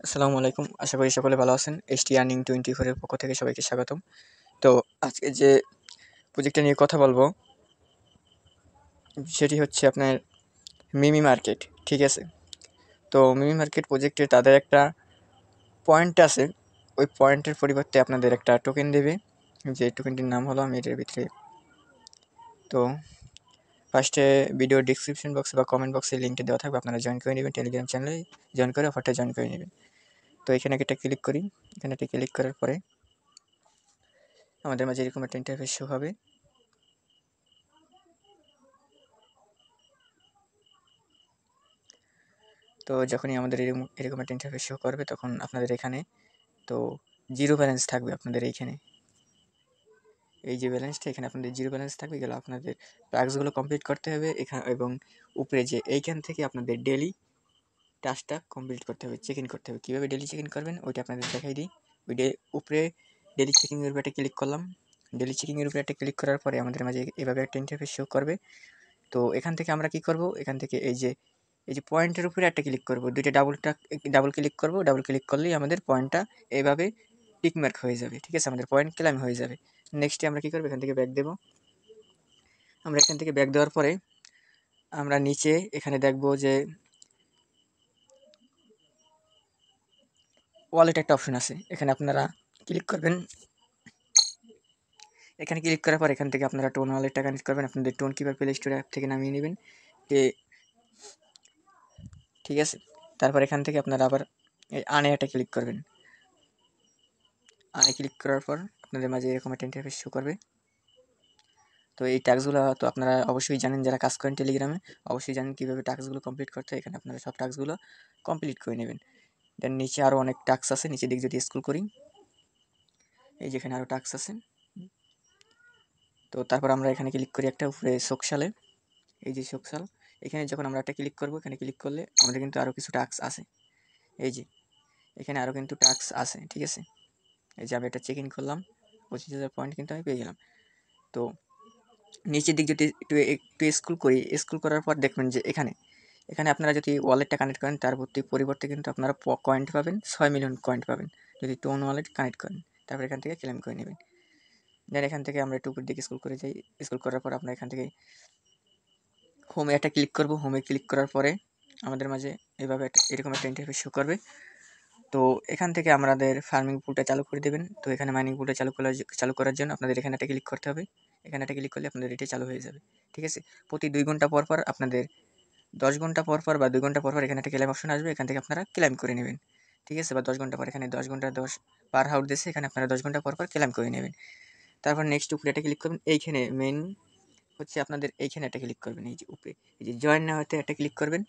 আসসালামু আলাইকুম। আশা করি সকলে ভালো আছেন। এসটি আর্নিং 24 এর পক্ষ থেকে সবাইকে স্বাগতম। তো আজকে যে প্রজেক্টটা নিয়ে কথা বলবো সেটি হচ্ছে আপনার মিমি মার্কেট। ঠিক আছে? তো মিমি মার্কেট প্রজেক্টে তাদের একটা পয়েন্ট আছে। ওই পয়েন্টের পরিবর্তে আপনাদের একটা টোকেন দেবে। যে টোকেনটির নাম হলো, আমি এটার ভিতরে তো ফার্স্টে ভিডিও ডেসক্রিপশন বক্সে বা কমেন্ট বক্সে লিঙ্কটা দেওয়া থাকবে, আপনারা জয়েন করে নেবেন। টেলিগ্রাম চ্যানেলে জয়েন করে অফারটা জয়েন করে নেবেন। তো এখানে একটা ক্লিক করি। এখানে একটা ক্লিক করার পরে আমাদের মাঝে এরকম একটা ইন্টারফেস শো হবে। তো যখনই আমাদের এরকম একটা ইন্টারফেস শো করবে, তখন আপনাদের এখানে তো জিরো ব্যালেন্স থাকবে। আপনাদের এইখানে এই যে ব্যালেন্সটা, এখানে আপনাদের জিরো ব্যালেন্স থাকবে। গেলে আপনাদের টাস্কগুলো কমপ্লিট করতে হবে এখানে, এবং উপরে যে এইখান থেকে আপনাদের ডেলি টাস্কটা কমপ্লিট করতে হবে, চেক ইন করতে হবে। কীভাবে ডেলি চেক ইন করবেন ওইটা আপনাদের দেখাই দিই। ওই উপরে ডেলি চেকিংয়ের উপরে একটা ক্লিক করলাম। ডেলি চেকিংয়ের উপরে একটা ক্লিক করার পরে আমাদের মাঝে এভাবে একটা ইন্টারফেস শো করবে। তো এখান থেকে আমরা কি করব, এখান থেকে এই যে পয়েন্টের উপরে একটা ক্লিক করব, দুইটা ডাবল ক্লিক করব। ডাবল ক্লিক করলেই আমাদের পয়েন্টটা এভাবে টিকমার্ক হয়ে যাবে। ঠিক আছে, আমাদের পয়েন্ট ক্লেম হয়ে যাবে। নেক্সটে আমরা কি করব, এখান থেকে ব্যাক দেব। আমরা এখান থেকে ব্যাক দেওয়ার পরে আমরা নিচে এখানে দেখব যে ওয়ালেট একটা অপশন আছে, এখানে আপনারা ক্লিক করবেন। এখানে ক্লিক করার পর এখান থেকে আপনারা টোন ওয়ালেটটা কানেক্ট করবেন। আপনাদের tone keeper play store app থেকে নামিয়ে নেবেন। ঠিক আছে, তারপর এখান থেকে আপনারা আবার এই আনে একটা ক্লিক করবেন। আনে ক্লিক করার পর আপনাদের মাঝে এরকম একটা ইন্টারফেস শো করবে। তো এই টাস্কগুলো তো আপনারা অবশ্যই জানেন, যারা কাজ করেন টেলিগ্রামে অবশ্যই জানেন কীভাবে টাস্কগুলো কমপ্লিট করতে হয়। এখানে আপনারা সব টাস্কগুলো কমপ্লিট করে নেবেন। দেন নিচে আরও অনেক টাস্ক আছে, নিচের দিকে যদি স্ক্রল করি এই যেখানে আরও টাস্ক আছে। তো তারপর আমরা এখানে ক্লিক করি একটা উপরে সোকশালে, এই যে সোকশাল, এখানে যখন আমরা একটা ক্লিক করব, এখানে ক্লিক করলে আমাদের কিন্তু আরও কিছু টাস্ক আছে। এই যে এখানে আরও কিন্তু টাস্ক আছে। ঠিক আছে, এই যে আমি এটা চেক ইন করলাম, 25,000 পয়েন্ট কিন্তু আমি পেয়ে গেলাম। তো নিচের দিক যদি একটু স্ক্রল করি, স্ক্রল করার পর দেখবেন যে এখানে আপনারা যদি ওয়ালেটটা কানেক্ট করেন, তার পরিবর্তে কিন্তু আপনারা কয়েন্ট পাবেন, 6 মিলিয়ন কয়েন্ট পাবেন যদি টোন ওয়ালেট কানেক্ট করেন। তারপর এখান থেকে ক্লেম করে নেবেন। দেন এখান থেকে আমরা একটু উপরের দিকে স্ক্রল করে যাই। স্ক্রল করার পর আমরা এখান থেকে হোমে একটা ক্লিক করব। হোমে ক্লিক করার পরে আমাদের মাঝে এভাবে এরকম একটা ইন্টারফেস শো করবে। তো এখান থেকে আমাদের ফার্মিং পুলটা চালু করে দেবেন। তো এখানে মাইনিং পুলটা চালু করার জন্য আপনাদের এখানে একটা ক্লিক করতে হবে। এখানে একটা ক্লিক করলে আপনাদের এটা চালু হয়ে যাবে। ঠিক আছে, প্রতি 2 ঘন্টা পর পর আপনাদের 10 ঘন্টা পর পর বা 2 ঘন্টা পর পর এখানে একটা ক্লেম অপশন আসবে, এখান থেকে আপনারা ক্লেম করে নেবেন। ঠিক আছে, বা 10 ঘন্টা পর, এখানে 10 ঘন্টা 10 পার হাউর দিয়েছে, এখানে আপনারা 10 ঘন্টা পর পর ক্লেম করে নেবেন। তারপর নেক্সট উপরে একটা ক্লিক করবেন। এইখানে মেন হচ্ছে আপনাদের এইখানে একটা ক্লিক করবেন। এই যে উপরে এই যে জয়েন নাওতে একটা ক্লিক করবেন।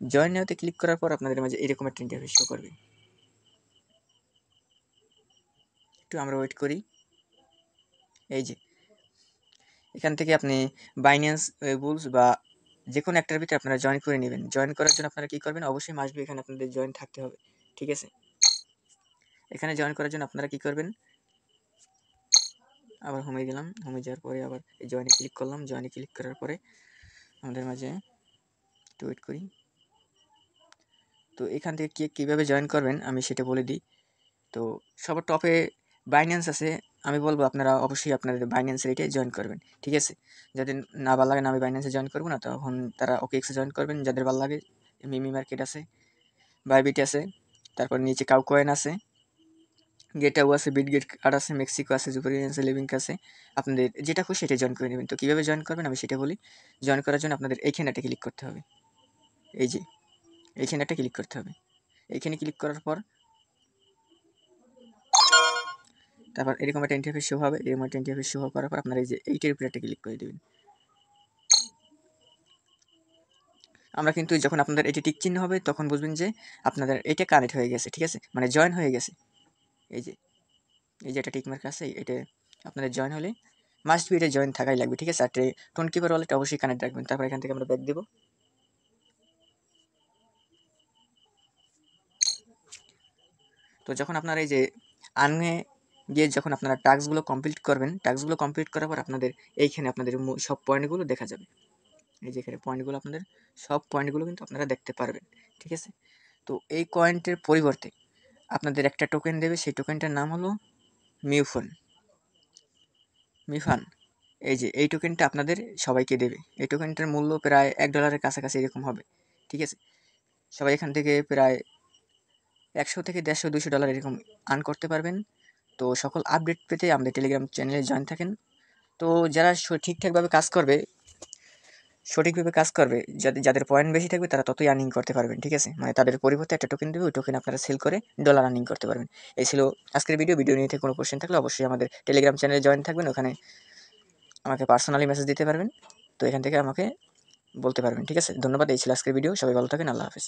জয়েন নাওতে ক্লিক করার পর আপনাদের মাঝে এরকম একটা ইন্টারফেস শো করবে। একটু আমরা ওয়েট করি। এই যে এখান থেকে আপনি বাইন্যান্স বুলস বা যে কোনো একটার ভিতরে আপনারা জয়েন করে নেবেন। জয়েন করার জন্য আপনারা কী করবেন, অবশ্যই মাসবি এখানে আপনাদের জয়েন থাকতে হবে। ঠিক আছে, এখানে জয়েন করার জন্য আপনারা কী করবেন, আবার হোমে গেলাম। হোমে যাওয়ার পরে আবার এই জয়েনে ক্লিক করলাম। জয়েনে ক্লিক করার পরে আমাদের মাঝে একটু ওয়েট করি। তো এখান থেকে কীভাবে জয়েন করবেন আমি সেটা বলে দিই। তো সবার টপে বাইন্যান্স আছে, আমি বলবো আপনারা অবশ্যই আপনাদের বাইন্যান্সের এটাই জয়েন করবেন। ঠিক আছে, যাদের না ভালো লাগে না আমি বাইন্যান্সে জয়েন করবো না, তখন তারা ওকেএক্সে জয়েন করবেন। যাদের ভালো লাগে মিমি মার্কেট আছে, বাইবিট আছে, তারপর নিচে কাউকয়েন আছে, গেটাও আছে, বিটগেট কার্ড আছে, মেক্সিকো আছে, জুপারিয়ান আছে, লিভিংক আছে। আপনাদের যেটা খুশি সেটা জয়েন করে নেবেন। তো কীভাবে জয়েন করবেন আমি সেটা বলি। জয়েন করার জন্য আপনাদের এইখানে একটা ক্লিক করতে হবে। এই যে এইখানে একটা ক্লিক করতে হবে। এইখানে ক্লিক করার পর তারপর এরকম একটা ইন্টারফেস শো হবে। এরকম একটা ইন্টারফেস শো করার পর আপনারা এই যে এইটার উপরে একটা ক্লিক করে দেবেন। আমরা কিন্তু যখন আপনাদের এটি টিক চিহ্ন হবে তখন বুঝবেন যে আপনাদের এটা কানেক্ট হয়ে গেছে। ঠিক আছে, মানে জয়েন হয়ে গেছে। এই যে একটা টিক মার্ক আছে, এটা আপনাদের জয়েন হলে মাস্ট বি এটা জয়েন থাকাই লাগবে। ঠিক আছে, আর টোন কিপার ওয়ালেট অবশ্যই কানেক্ট রাখবেন। তারপর এখান থেকে আমরা ব্যাক দেব। তো যখন আপনারা এই যে আনে গিয়ে যখন আপনারা টাস্কগুলো কমপ্লিট করবেন, টাস্কগুলো কমপ্লিট করার পর আপনাদের এইখানে আপনাদের সব পয়েন্টগুলো দেখা যাবে। এই যে এখানে পয়েন্টগুলো আপনাদের সব পয়েন্টগুলো কিন্তু আপনারা দেখতে পারবেন। ঠিক আছে, তো এই কয়েনটির পরিবর্তে আপনাদের একটা টোকেন দেবে, সেই টোকেনটার নাম হলো মিফান। এই যে এই টোকেনটা আপনাদের সবাইকে দেবে। এই টোকেনটার মূল্য প্রায় $1 কাছাকাছি এরকম হবে, ঠিক আছে? সবাই এখান থেকে প্রায় 100 থেকে 150 $200 এরকম আর্ন করতে পারবেন। তো সকল আপডেট পেতে আমাদের টেলিগ্রাম চ্যানেলে জয়েন থাকেন। তো যারা ঠিকঠাকভাবে কাজ করবে, সঠিকভাবে কাজ করবে, যাদের পয়েন্ট বেশি থাকবে তারা ততই আর্নিং করতে পারবেন, ঠিক আছে? মানে তাদের পরিবর্তে একটা টোকেন দেবে, ওই টোকেন আপনারা সেল করে ডলার আর্নিং করতে পারবেন। এই ছিল আজকের ভিডিও নিয়ে কোনো কোশ্চেন থাকলে অবশ্যই আমাদের টেলিগ্রাম চ্যানেলে জয়েন থাকবেন, ওখানে আমাকে পার্সোনালি মেসেজ দিতে পারবেন। তো এখান থেকে আমাকে বলতে পারবেন, ঠিক আছে? ধন্যবাদ। এই ছিল আজকের ভিডিও। সবাই ভালো থাকেন। আল্লাহ হাফেজ।